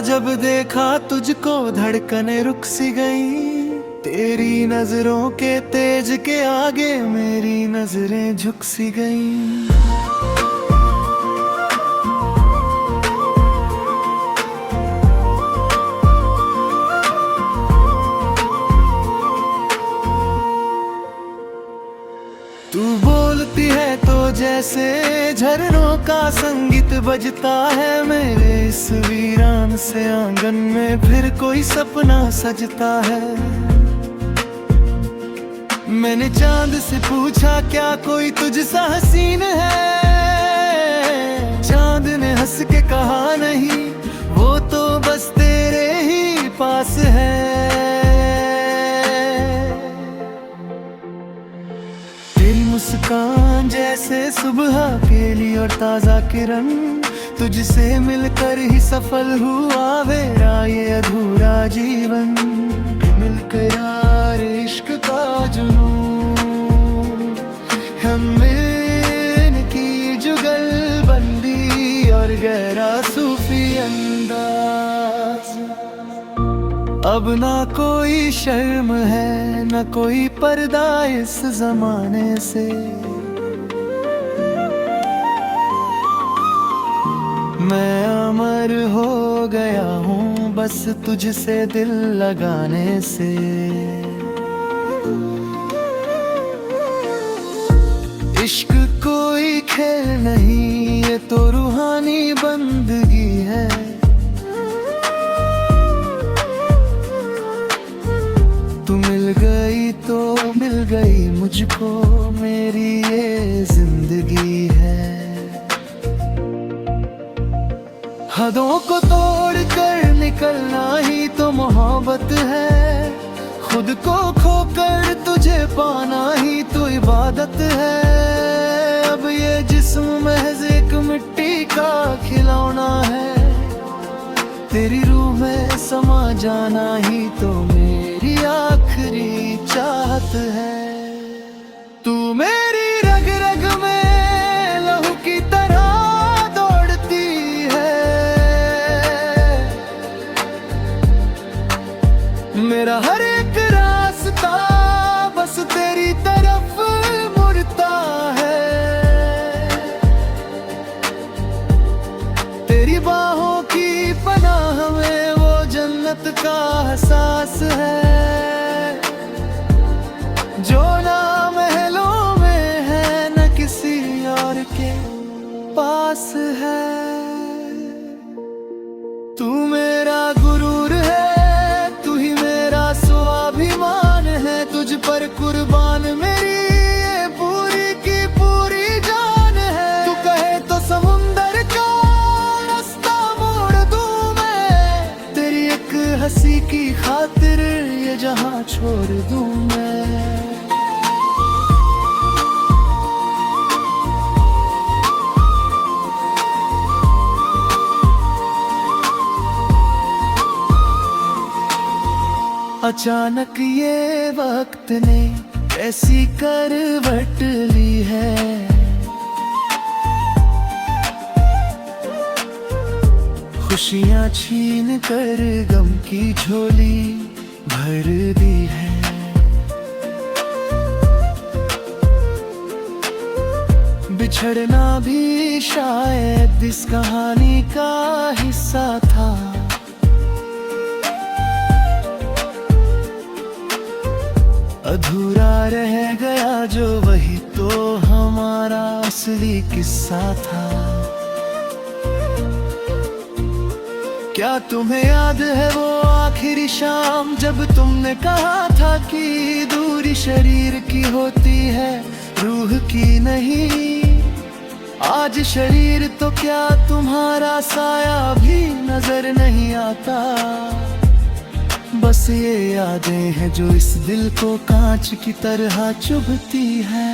जब देखा तुझको धड़कने रुक सी गई, तेरी नजरों के तेज के आगे मेरी नजरें झुक सी गईं। तू बोलती है तो जैसे झरनों का संगीत बजता है, मेरे इस वीरान से आंगन में फिर कोई सपना सजता है। मैंने चांद से पूछा क्या कोई तुझसा हसीन है, चांद ने हंस के कहा नहीं, वो तो बस तेरे ही पास है। मुस्कान जैसे सुबह केली और ताजा किरण, तुझसे मिलकर ही सफल हुआ मेरा ये अधूरा जीवन। मिलकर यार इश्क का जुनून, हम की जुगलबंदी और गहरा सूफी अंदाज। अब ना कोई शर्म है ना कोई पर्दा इस जमाने से, मैं अमर हो गया हूँ बस तुझसे दिल लगाने से। इश्क कोई खेल नहीं, ये तो रूहानी बंदगी है। तू मिल गई तो मिल गई मुझको, मेरी ये जिंदगी है। हदों को तोड़ कर निकलना ही तो मोहब्बत है, खुद को खोकर तुझे पाना ही तो इबादत है। अब ये जिस्म महज एक मिट्टी का खिलौना है, तेरी रूह में समा जाना ही तो मेरी आखिरी चाहत है। तू मेरी रग रग में लहू की तरह दौड़ती है, मेरा हर एक रास्ता बस तेरी तरफ मुड़ता है। तेरी बाहों की पनाह में वो जन्नत का एहसास है, जो ना महलों में है न किसी और के पास है। तू मेरा गुरूर है, तू ही मेरा स्वाभिमान है, तुझ पर कुर्बान मेरी ये पूरी की पूरी जान है। तू कहे तो समुंदर का रास्ता मोड़ दूं मैं, तेरी एक हंसी की खातिर ये जहां छोड़ दूं मैं। अचानक ये वक्त ने ऐसी करवट ली है, खुशियां छीन कर गम की झोली भर दी है। बिछड़ना भी शायद इस कहानी का हिस्सा था, अधूरा रह गया जो वही तो हमारा असली किस्सा था। क्या तुम्हें याद है वो आखिरी शाम जब तुमने कहा था कि दूरी शरीर की होती है रूह की नहीं। आज शरीर तो क्या तुम्हारा साया भी नजर नहीं आता, बस ये यादें हैं जो इस दिल को कांच की तरह चुभती है।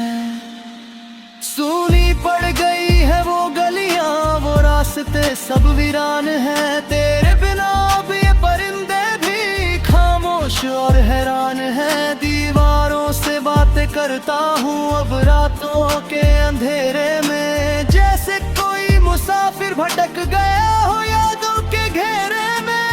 सूनी पड़ गई है वो गलियां, वो रास्ते सब वीरान हैं, तेरे बिना अब ये परिंदे भी खामोश और हैरान हैं। दीवारों से बातें करता हूँ अब रातों के अंधेरे में, जैसे कोई मुसाफिर भटक गया हो यादों के घेरे में।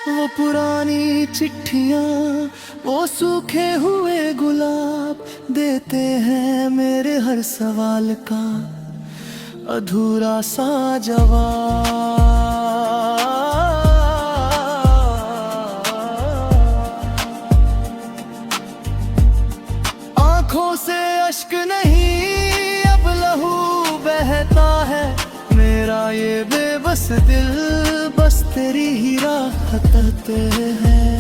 वो पुरानी चिट्ठियाँ, वो सूखे हुए गुलाब देते हैं मेरे हर सवाल का अधूरा सा जवाब। आंखों से अश्क नहीं अब लहू बहता है, मेरा ये बेबस दिल बस तेरी ही राह खतरते हैं।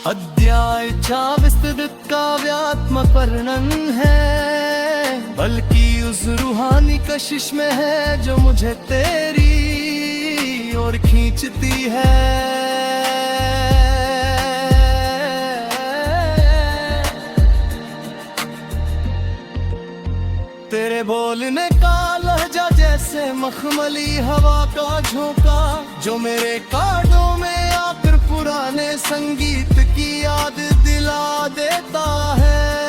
अध्याय 24 काव्यात्मक वर्णन है, बल्कि उस रूहानी कशिश में है जो मुझे तेरी ओर खींचती है। तेरे बोलने का लहजा जैसे मखमली हवा का झोंका, जो मेरे कानों में आकर पुराने संगीत की याद दिला देता है।